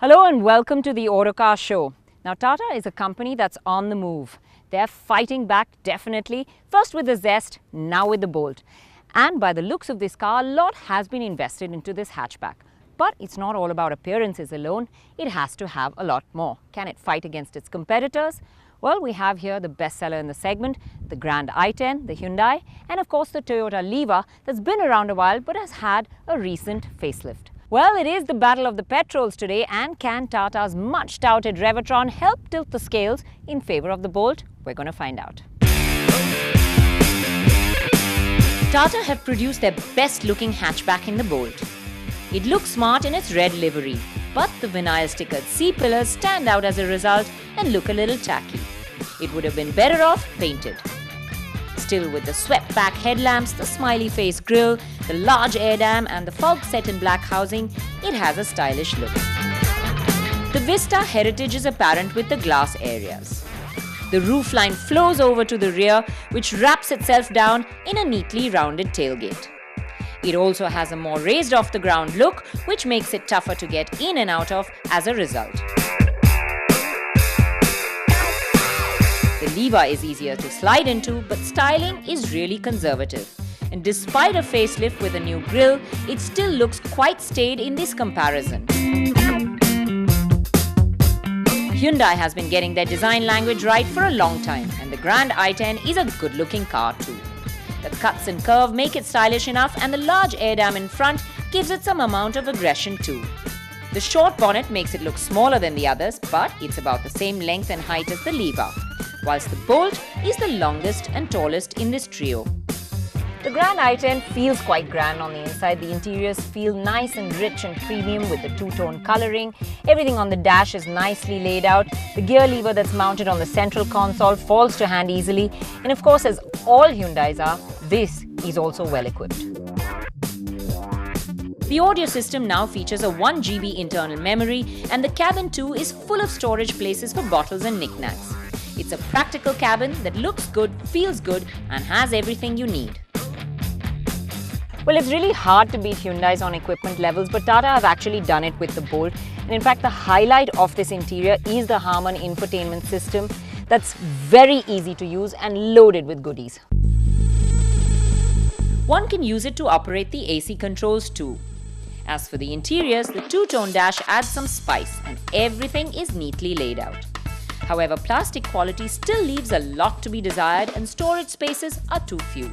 Hello and welcome to the Autocar Show. Now Tata is a company that's on the move. They're fighting back definitely, first with the Zest, now with the Bolt. And by the looks of this car, a lot has been invested into this hatchback. But it's not all about appearances alone, it has to have a lot more. Can it fight against its competitors? Well, we have here the bestseller in the segment, the Grand i10, the Hyundai, and of course the Toyota Liva that's been around a while but has had a recent facelift. Well, it is the battle of the petrols today, and can Tata's much touted Revotron help tilt the scales in favour of the Bolt? We're going to find out. Tata have produced their best looking hatchback in the Bolt. It looks smart in its red livery, but the vinyl stickered C-pillars stand out as a result and look a little tacky. It would have been better off painted. Still, with the swept back headlamps, the smiley face grille, the large air dam and the fog set in black housing, it has a stylish look. The Vista heritage is apparent with the glass areas. The roofline flows over to the rear, which wraps itself down in a neatly rounded tailgate. It also has a more raised off the ground look, which makes it tougher to get in and out of as a result. The Liva is easier to slide into, but styling is really conservative. And despite a facelift with a new grille, it still looks quite staid in this comparison. Hyundai has been getting their design language right for a long time, and the Grand i10 is a good-looking car too. The cuts and curve make it stylish enough, and the large air dam in front gives it some amount of aggression too. The short bonnet makes it look smaller than the others, but it's about the same length and height as the Liva, whilst the Bolt is the longest and tallest in this trio. The Grand i10 feels quite grand on the inside. The interiors feel nice and rich and premium with the two-tone colouring. Everything on the dash is nicely laid out. The gear lever that's mounted on the central console falls to hand easily. And of course, as all Hyundais are, this is also well equipped. The audio system now features a 1 GB internal memory, and the cabin too is full of storage places for bottles and knickknacks. It's a practical cabin that looks good, feels good, and has everything you need. Well, it's really hard to beat Hyundais on equipment levels, but Tata have actually done it with the Bolt. And in fact, the highlight of this interior is the Harman infotainment system that's very easy to use and loaded with goodies. One can use it to operate the AC controls too. As for the interiors, the two-tone dash adds some spice and everything is neatly laid out. However, plastic quality still leaves a lot to be desired and storage spaces are too few.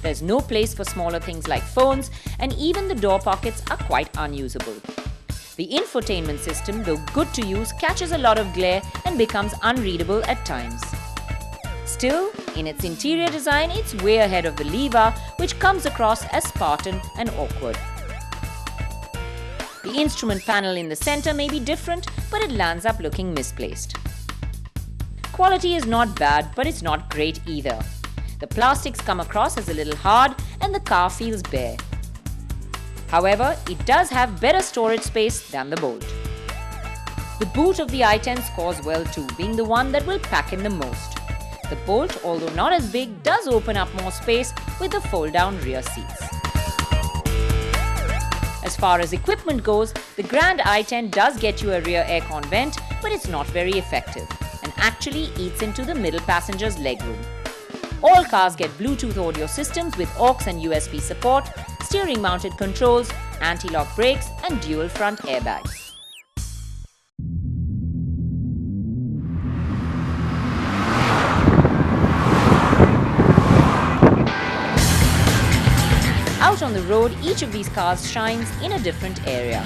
There's no place for smaller things like phones, and even the door pockets are quite unusable. The infotainment system, though good to use, catches a lot of glare and becomes unreadable at times. Still, in its interior design, it's way ahead of the Liva, which comes across as Spartan and awkward. The instrument panel in the center may be different, but it lands up looking misplaced. Quality is not bad, but it's not great either. The plastics come across as a little hard and the car feels bare. However, it does have better storage space than the Bolt. The boot of the i10 scores well too, being the one that will pack in the most. The Bolt, although not as big, does open up more space with the fold-down rear seats. As far as equipment goes, the Grand i10 does get you a rear aircon vent, but it's not very effective and actually eats into the middle passenger's legroom. All cars get Bluetooth audio systems with aux and USB support, steering mounted controls, anti-lock brakes and dual front airbags. Out on the road, each of these cars shines in a different area.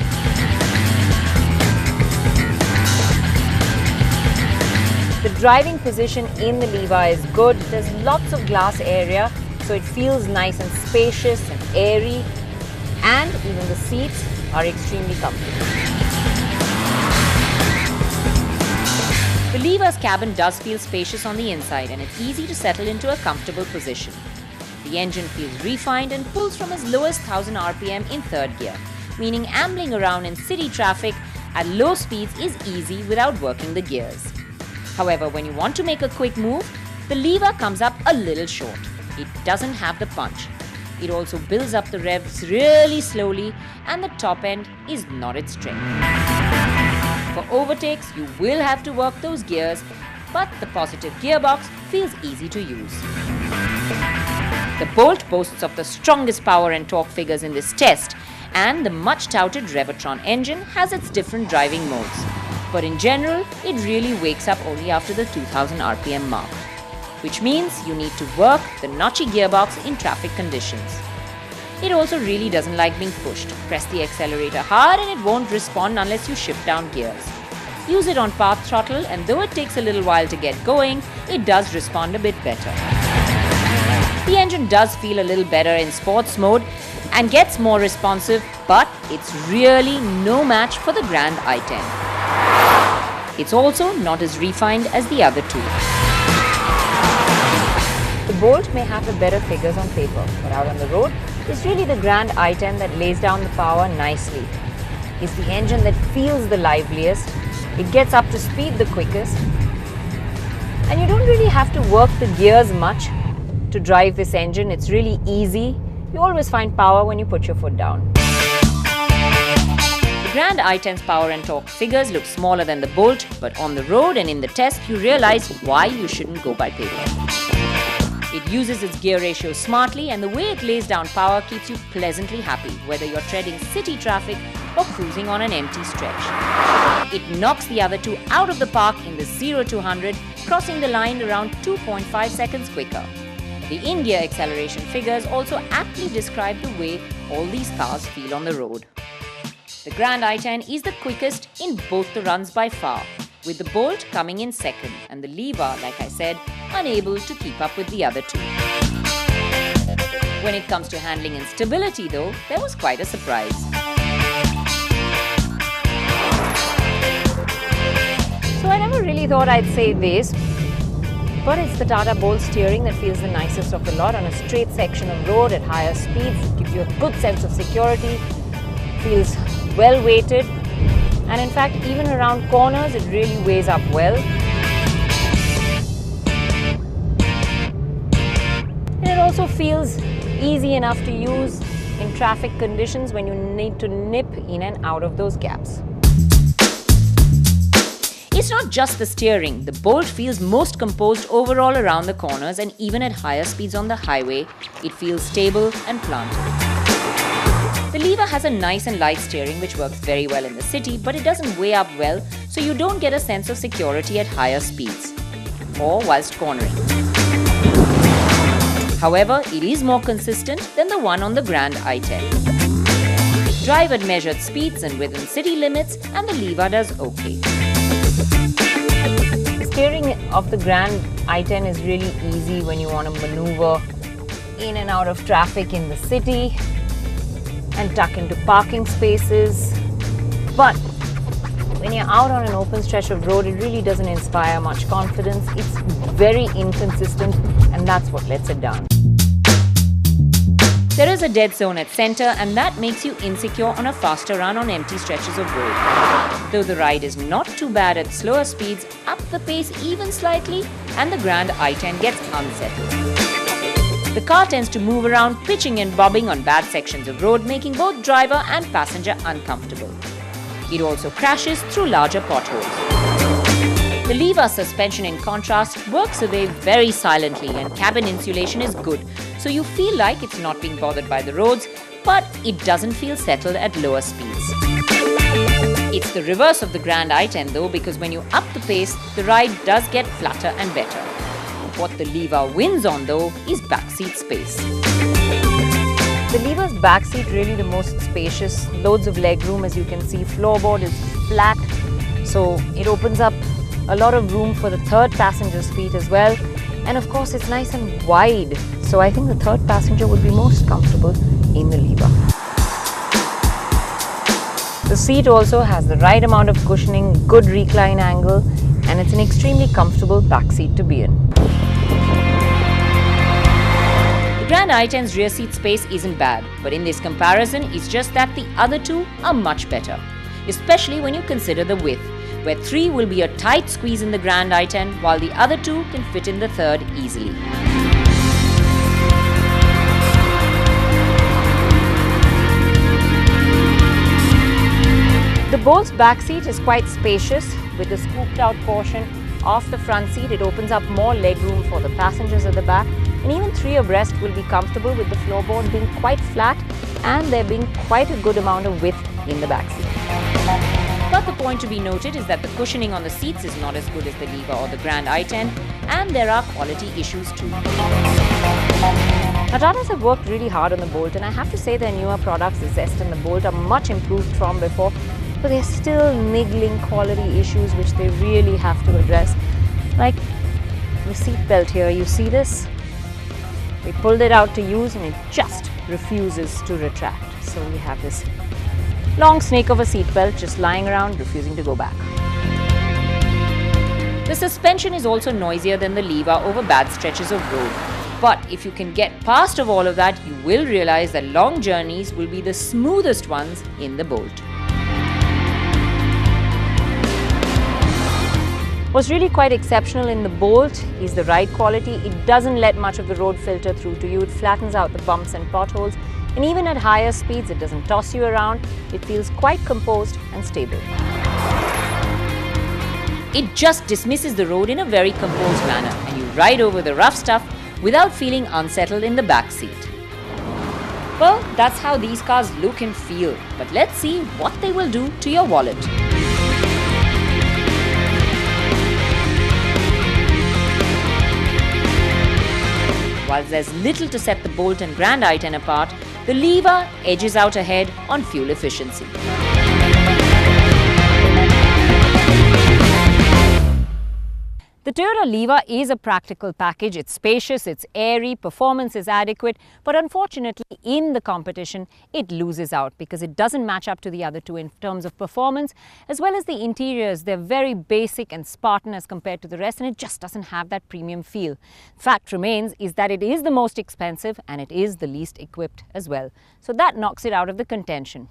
The driving position in the Liva is good. There's lots of glass area, so it feels nice and spacious and airy, and even the seats are extremely comfortable. The Liva's cabin does feel spacious on the inside, and it's easy to settle into a comfortable position. The engine feels refined and pulls from as low as 1000 RPM in third gear, meaning ambling around in city traffic at low speeds is easy without working the gears. However, when you want to make a quick move, the Liva comes up a little short. It doesn't have the punch. It also builds up the revs really slowly, and the top end is not its strength. For overtakes, you will have to work those gears, but the positive gearbox feels easy to use. The Bolt boasts of the strongest power and torque figures in this test, and the much-touted Revotron engine has its different driving modes. But in general, it really wakes up only after the 2000 RPM mark, which means you need to work the notchy gearbox in traffic conditions. It also really doesn't like being pushed. Press the accelerator hard and it won't respond unless you shift down gears. Use it on path throttle, and though it takes a little while to get going, it does respond a bit better. The engine does feel a little better in sports mode and gets more responsive, but it's really no match for the Grand i10. It's also not as refined as the other two. The Bolt may have the better figures on paper, but out on the road, it's really the Grand i10 that lays down the power nicely. It's the engine that feels the liveliest, it gets up to speed the quickest, and you don't really have to work the gears much to drive this engine. It's really easy. You always find power when you put your foot down. The Grand i10's power and torque figures look smaller than the Bolt, but on the road and in the test, you realize why you shouldn't go by paper. It uses its gear ratio smartly, and the way it lays down power keeps you pleasantly happy, whether you're treading city traffic or cruising on an empty stretch. It knocks the other two out of the park in the 0 to 100, crossing the line around 2.5 seconds quicker. The India acceleration figures also aptly describe the way all these cars feel on the road. The Grand i10 is the quickest in both the runs by far, with the Bolt coming in second and the Liva, like I said, unable to keep up with the other two. When it comes to handling and stability though, there was quite a surprise. So I never really thought I'd say this, but it's the Tata Bolt steering that feels the nicest of the lot on a straight section of road at higher speeds. It gives you a good sense of security, feels well weighted, and in fact even around corners it really weighs up well. And it also feels easy enough to use in traffic conditions when you need to nip in and out of those gaps. It's not just the steering. The Bolt feels most composed overall around the corners, and even at higher speeds on the highway, it feels stable and planted. The Liva has a nice and light steering which works very well in the city, but it doesn't weigh up well, so you don't get a sense of security at higher speeds or whilst cornering. However, it is more consistent than the one on the Grand i10. Drive at measured speeds and within city limits, and the Liva does okay. The steering of the Grand i10 is really easy when you want to maneuver in and out of traffic in the city and tuck into parking spaces. But when you're out on an open stretch of road, it really doesn't inspire much confidence. It's very inconsistent, and that's what lets it down. There is a dead zone at center, and that makes you insecure on a faster run on empty stretches of road. Though the ride is not too bad at slower speeds, up the pace even slightly, and the Grand i10 gets unsettled. The car tends to move around, pitching and bobbing on bad sections of road, making both driver and passenger uncomfortable. It also crashes through larger potholes. The Liva suspension, in contrast, works away very silently, and cabin insulation is good, so you feel like it's not being bothered by the roads, but it doesn't feel settled at lower speeds. It's the reverse of the Grand i10 though, because when you up the pace, the ride does get flatter and better. What the Liva wins on though is backseat space. The Liva's backseat really the most spacious, loads of legroom as you can see, floorboard is flat, so it opens up a lot of room for the third passenger's feet as well, and of course it's nice and wide, so I think the third passenger would be most comfortable in the Liva. The seat also has the right amount of cushioning, good recline angle, and it's an extremely comfortable backseat to be in. The Grand i10's rear seat space isn't bad, but in this comparison, it's just that the other two are much better, especially when you consider the width, where 3 will be a tight squeeze in the Grand i10, while the other 2 can fit in the third easily. The Bolt's back seat is quite spacious with the scooped out portion of the front seat. It opens up more legroom for the passengers at the back, and even 3 abreast will be comfortable with the floorboard being quite flat and there being quite a good amount of width in the back seat. But the point to be noted is that the cushioning on the seats is not as good as the Liva or the Grand i10, and there are quality issues too. Now, Tatas have worked really hard on the Bolt, and I have to say their newer products, the Zest and the Bolt, are much improved from before, but there's still niggling quality issues which they really have to address. Like the seat belt here, you see this? We pulled it out to use and it just refuses to retract. So we have this long snake of a seat belt just lying around, refusing to go back. The suspension is also noisier than the Liva over bad stretches of road. But if you can get past of all of that, you will realize that long journeys will be the smoothest ones in the Bolt. What's really quite exceptional in the Bolt is the ride quality. It doesn't let much of the road filter through to you. It flattens out the bumps and potholes. And even at higher speeds, it doesn't toss you around. It feels quite composed and stable. It just dismisses the road in a very composed manner, and you ride over the rough stuff without feeling unsettled in the back seat. Well, that's how these cars look and feel. But let's see what they will do to your wallet. While there's little to set the Bolt and Grand i10 apart, the Liva edges out ahead on fuel efficiency. The Toyota Liva is a practical package. It's spacious, it's airy, performance is adequate, but unfortunately in the competition it loses out because it doesn't match up to the other two in terms of performance, as well as the interiors. They're very basic and Spartan as compared to the rest, and it just doesn't have that premium feel. Fact remains is that it is the most expensive and it is the least equipped as well. So that knocks it out of the contention.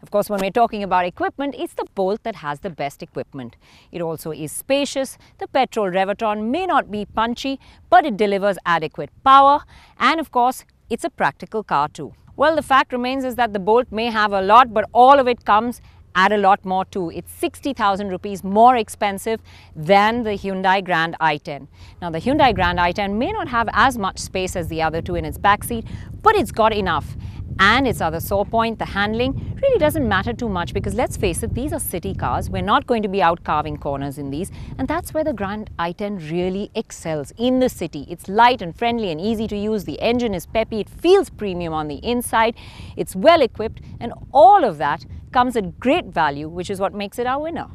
Of course, when we're talking about equipment, it's the Bolt that has the best equipment. It also is spacious. The petrol Revotron may not be punchy, but it delivers adequate power. And of course, it's a practical car too. Well, the fact remains is that the Bolt may have a lot, but all of it comes at a lot more too. It's 60,000 rupees more expensive than the Hyundai Grand i10. Now, the Hyundai Grand i10 may not have as much space as the other two in its backseat, but it's got enough. And its other sore point, the handling, really doesn't matter too much because let's face it, these are city cars. We're not going to be out carving corners in these, and that's where the Grand i10 really excels in the city. It's light and friendly and easy to use. The engine is peppy. It feels premium on the inside. It's well equipped, and all of that comes at great value, which is what makes it our winner.